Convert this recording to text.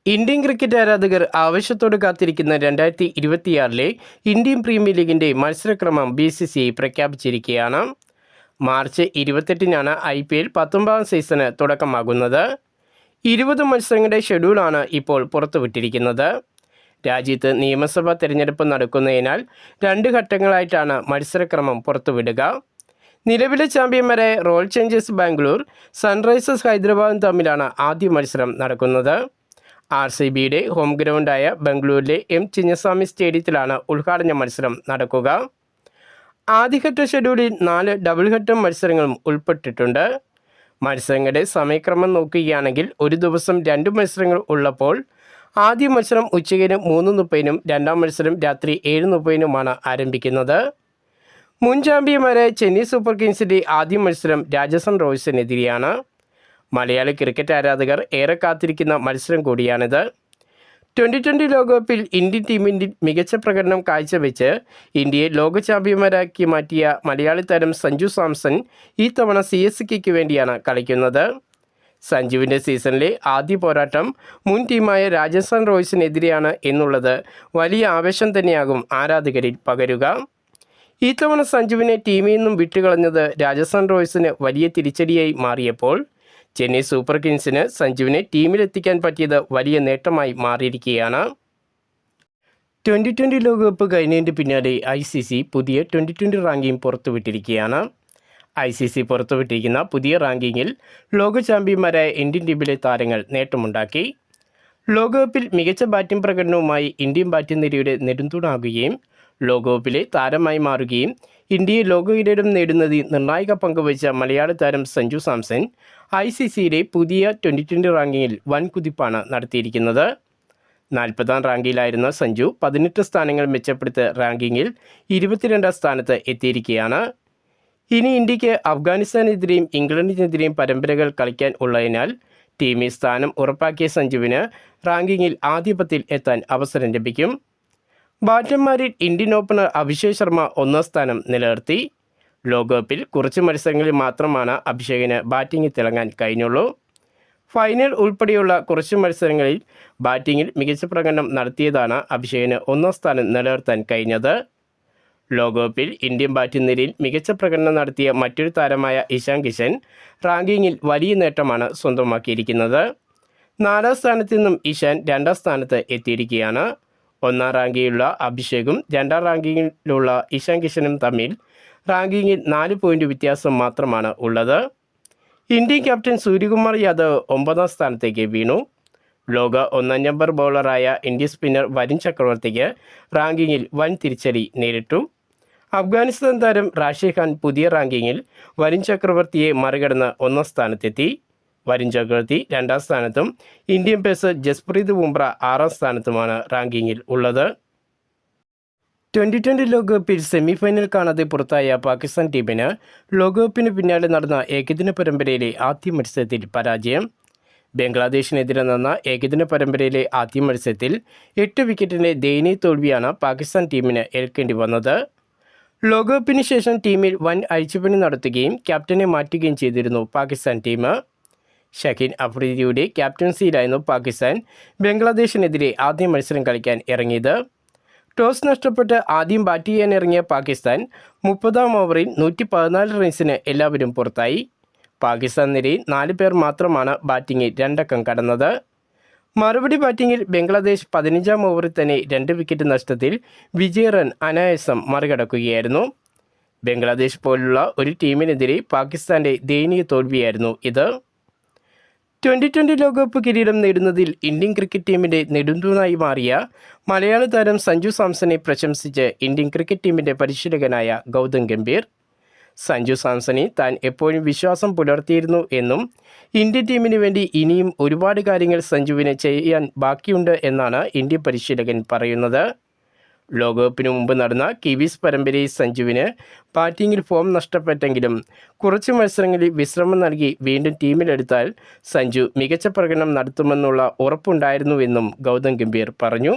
Indian cricket ആരാധകർ ആവേശത്തോടെ കാത്തിരിക്കുന്ന 2026 ഇന്ത്യൻ പ്രീമിയർ ലീഗിൻ്റെ മത്സരക്രമം BCCI പ്രഖ്യാപിച്ചിരിക്കുകയാണ്. മാർച്ച് 28-നാണ് IPL 19ാം സീസണ് തുടക്കമാകുന്നത്. 20 മത്സരങ്ങളുടെ ഷെഡ്യൂളാണ് ഇപ്പോൾ പുറത്തുവിട്ടിരിക്കുന്നത്. രാജ്യത്ത് നിയമസഭാ തെരഞ്ഞെടുപ്പ് നടക്കുന്നതിനാൽ 2 ഘട്ടങ്ങളായിട്ടാണ് മത്സരക്രമം പുറത്തുവിടുക. നിലവിലെ ചാമ്പ്യന്മാരായ റോയൽ ചലഞ്ചേഴ്സ് ബാംഗ്ലൂർ, സൺറൈസേഴ്സ് ഹൈദരാബാദും തമ്മിലാണ് ആദ്യ മത്സരം നടക്കുന്നത്. RCBയുടെ ഹോം ഗ്രൗണ്ടായ ബംഗളൂരിലെ ചിന്നസ്വാമി സ്റ്റേഡിയത്തിലാണ് ഉദ്ഘാടന മത്സരം നടക്കുക. ആദ്യഘട്ട ഷെഡ്യൂളിൽ 4 ഡബിൾ ഘട്ടം മത്സരങ്ങളും ഉൾപ്പെട്ടിട്ടുണ്ട്. മത്സരങ്ങളുടെ സമയക്രമം നോക്കുകയാണെങ്കിൽ ഒരു ദിവസം 2 മത്സരങ്ങൾ ഉള്ളപ്പോൾ ആദ്യ മത്സരം ഉച്ചയ്ക്ക് 3:30-നും രണ്ടാം മത്സരം രാത്രി 7:30-നുമാണ് ആരംഭിക്കുന്നത്. മുൻ ചാമ്പ്യന്മാരായ ചെന്നൈ സൂപ്പർ കിങ്സിൻ്റെ ആദ്യ മത്സരം രാജസ്ഥാൻ റോയൽസിനെതിരെയാണ്. മലയാളി ക്രിക്കറ്റ് ആരാധകർ ഏറെ കാത്തിരിക്കുന്ന മത്സരം കൂടിയാണിത്. 2020 ലോകകപ്പിൽ ഇന്ത്യൻ ടീമിൻ്റെ മികച്ച പ്രകടനം കാഴ്ചവെച്ച് ഇന്ത്യയെ ലോക ചാമ്പ്യന്മാരാക്കി മാറ്റിയ മലയാളി താരം സഞ്ജു സാംസൺ ഈ തവണ CSKയ്ക്ക് വേണ്ടിയാണ് കളിക്കുന്നത്. സഞ്ജുവിൻ്റെ സീസണിലെ ആദ്യ പോരാട്ടം മുൻ ടീമായ രാജസ്ഥാൻ റോയൽസിനെതിരെയാണ് എന്നുള്ളത് വലിയ ആവേശം തന്നെയാകും ആരാധകരിൽ പകരുക. ഈ തവണ സഞ്ജുവിനെ ടീമിൽ നിന്നും വിട്ടുകളഞ്ഞത് രാജസ്ഥാൻ റോയൽസിന് വലിയ തിരിച്ചടിയായി മാറിയപ്പോൾ ചെന്നൈ സൂപ്പർ കിങ്സിന് സഞ്ജുവിനെ ടീമിലെത്തിക്കാൻ പറ്റിയത് വലിയ നേട്ടമായി മാറിയിരിക്കുകയാണ്. 2020 ലോകകപ്പ് കഴിഞ്ഞതിൻ്റെ പിന്നാലെ ICC പുതിയ 2020 റാങ്കിംഗ് പുറത്തുവിട്ടിരിക്കുകയാണ്. ICC പുറത്തുവിട്ടിരിക്കുന്ന പുതിയ റാങ്കിങ്ങിൽ ലോക ചാമ്പ്യന്മാരായ ഇന്ത്യൻ ടീമിലെ താരങ്ങൾ നേട്ടമുണ്ടാക്കി. ലോകകപ്പിൽ മികച്ച ബാറ്റിംഗ് പ്രകടനവുമായി ഇന്ത്യൻ ബാറ്റിംഗ് നിരയുടെ നെടുന്തൂണാകുകയും ലോകകപ്പിലെ താരമായി മാറുകയും ഇന്ത്യയെ ലോക കിരീടം നേടുന്നതിൽ നിർണായക പങ്കുവച്ച മലയാളി താരം സഞ്ജു സാംസൺ ICCയുടെ പുതിയ 2020 റാങ്കിങ്ങിൽ വൻ കുതിപ്പാണ് നടത്തിയിരിക്കുന്നത്. 40ാം റാങ്കിലായിരുന്ന സഞ്ജു 18 സ്ഥാനങ്ങൾ മെച്ചപ്പെടുത്ത റാങ്കിങ്ങിൽ 22ാം സ്ഥാനത്ത് എത്തിയിരിക്കുകയാണ്. ഇനി ഇന്ത്യക്ക് അഫ്ഗാനിസ്ഥാനെതിരെയും ഇംഗ്ലണ്ടിനെതിരെയും പരമ്പരകൾ കളിക്കാൻ ഉള്ളതിനാൽ ടീമിൽ സ്ഥാനം ഉറപ്പാക്കിയ സഞ്ജുവിന് റാങ്കിങ്ങിൽ ആദ്യ 10-ൽ എത്താൻ അവസരം ലഭിക്കും. ബാറ്റർമാരിൽ ഇന്ത്യൻ ഓപ്പണർ അഭിഷേക് ശർമ്മ 1ാം സ്ഥാനം നിലനിർത്തി. ലോകകപ്പിൽ കുറച്ച് മത്സരങ്ങളിൽ മാത്രമാണ് അഭിഷേകിന് ബാറ്റിങ്ങിൽ തിളങ്ങാൻ കഴിഞ്ഞുള്ളൂ. ഫൈനൽ ഉൾപ്പെടെയുള്ള കുറച്ച് മത്സരങ്ങളിൽ ബാറ്റിങ്ങിൽ മികച്ച പ്രകടനം നടത്തിയതാണ് അഭിഷേകിന് 1ാം സ്ഥാനം നിലനിർത്താൻ കഴിഞ്ഞത്. ലോകകപ്പിൽ ഇന്ത്യൻ ബാറ്റിംഗ് നിരയിൽ മികച്ച പ്രകടനം നടത്തിയ മറ്റൊരു താരമായ ഇഷാൻ കിഷൻ റാങ്കിങ്ങിൽ വലിയ നേട്ടമാണ് സ്വന്തമാക്കിയിരിക്കുന്നത്. 4ാം സ്ഥാനത്ത് നിന്നും ഇഷാൻ 2ാം സ്ഥാനത്ത് എത്തിയിരിക്കുകയാണ്. 1ാം റാങ്കിങ്ങിലുള്ള അഭിഷേകും 2ാം റാങ്കിങ്ങിലുള്ള ഇഷാൻ കിഷനും തമ്മിൽ റാങ്കിങ്ങിൽ 4 പോയിൻ്റ് വ്യത്യാസം മാത്രമാണ് ഉള്ളത്. ഇന്ത്യൻ ക്യാപ്റ്റൻ സൂര്യകുമാർ യാദവ് 9ാം സ്ഥാനത്തേക്ക് വീണു. ലോക 1ാം നമ്പർ ബൗളറായ ഇന്ത്യൻ സ്പിന്നർ വരുൺ ചക്രവർത്തിക്ക് റാങ്കിങ്ങിൽ വൻ തിരിച്ചടി നേരിട്ടു. അഫ്ഗാനിസ്ഥാൻ താരം റാഷിദ് ഖാൻ പുതിയ റാങ്കിങ്ങിൽ വരുൺ ചക്രവർത്തിയെ മറികടന്ന് 1ാം സ്ഥാനത്തെത്തി. വരുൺ ചക്രവർത്തി 2ാം സ്ഥാനത്തും ഇന്ത്യൻ പേസർ ജസ്പ്രീത് ബുംറ 6ാം സ്ഥാനത്തുമാണ് റാങ്കിങ്ങിൽ ഉള്ളത്. 2020 ലോകകപ്പിൽ സെമിഫൈനൽ കാണാതെ പുറത്തായ പാകിസ്ഥാൻ ടീമിന് ലോകകപ്പിന് പിന്നാലെ നടന്ന ഏകദിന പരമ്പരയിലെ ആദ്യ മത്സരത്തിൽ പരാജയം. ബംഗ്ലാദേശിനെതിരെ നടന്ന ഏകദിന പരമ്പരയിലെ ആദ്യ മത്സരത്തിൽ 8 വിക്കറ്റിൻ്റെ ദയനീയ തോൽവിയാണ് പാകിസ്ഥാൻ ടീമിന് ഏൽക്കേണ്ടി വന്നത്. ലോകകപ്പിന് ശേഷം ടീമിൽ വൻ അഴിച്ചുപണി നടത്തുകയും ക്യാപ്റ്റനെ മാറ്റുകയും ചെയ്തിരുന്നു പാകിസ്ഥാൻ ടീം. ഷഹീൻ അഫ്രീദിയുടെ ക്യാപ്റ്റൻസിയിലായിരുന്നു പാകിസ്ഥാൻ ബംഗ്ലാദേശിനെതിരെ ആദ്യ മത്സരം കളിക്കാൻ ഇറങ്ങിയത്. ടോസ് നഷ്ടപ്പെട്ട് ആദ്യം ബാറ്റ് ചെയ്യാനിറങ്ങിയ പാകിസ്ഥാൻ 30ാം ഓവറിൽ 114 റൺസിന് എല്ലാവരും പുറത്തായി. പാകിസ്ഥാൻ നിരയിൽ 4 പേർ മാത്രമാണ് ബാറ്റിങ്ങിൽ 2 അക്കം കടന്നത്. മറുപടി ബാറ്റിങ്ങിൽ ബംഗ്ലാദേശ് 15ാം ഓവറിൽ തന്നെ 2 വിക്കറ്റ് നഷ്ടത്തിൽ വിജയ റൺ അനായാസം മറികടക്കുകയായിരുന്നു. ബംഗ്ലാദേശ് പോലുള്ള ഒരു ടീമിനെതിരെ പാകിസ്ഥാൻ്റെ ദയനീയ തോൽവിയായിരുന്നു ഇത്. 2020 ലോകകപ്പ് കിരീടം നേടുന്നതിൽ ഇന്ത്യൻ ക്രിക്കറ്റ് ടീമിൻ്റെ നെടുന്തൂണായി മാറിയ മലയാളി താരം സഞ്ജു സാംസനെ പ്രശംസിച്ച് ഇന്ത്യൻ ക്രിക്കറ്റ് ടീമിൻ്റെ പരിശീലകനായ ഗൗതം ഗംഭീർ. സഞ്ജു സാംസനെ താൻ എപ്പോഴും വിശ്വാസം പുലർത്തിയിരുന്നു എന്നും ഇന്ത്യൻ ടീമിന് വേണ്ടി ഇനിയും ഒരുപാട് കാര്യങ്ങൾ സഞ്ജുവിന് ചെയ്യാൻ ബാക്കിയുണ്ട് എന്നാണ് ഇന്ത്യൻ പരിശീലകൻ പറയുന്നത്. ലോകകപ്പിന് മുമ്പ് നടന്ന കിവീസ് പരമ്പരയിൽ സഞ്ജുവിന് ബാറ്റിങ്ങിൽ ഫോം നഷ്ടപ്പെട്ടെങ്കിലും കുറച്ച് മത്സരങ്ങളിൽ വിശ്രമം നൽകി വീണ്ടും ടീമിലെടുത്താൽ സഞ്ജു മികച്ച പ്രകടനം നടത്തുമെന്നുള്ള ഉറപ്പുണ്ടായിരുന്നുവെന്നും ഗൗതം ഗംഭീർ പറഞ്ഞു.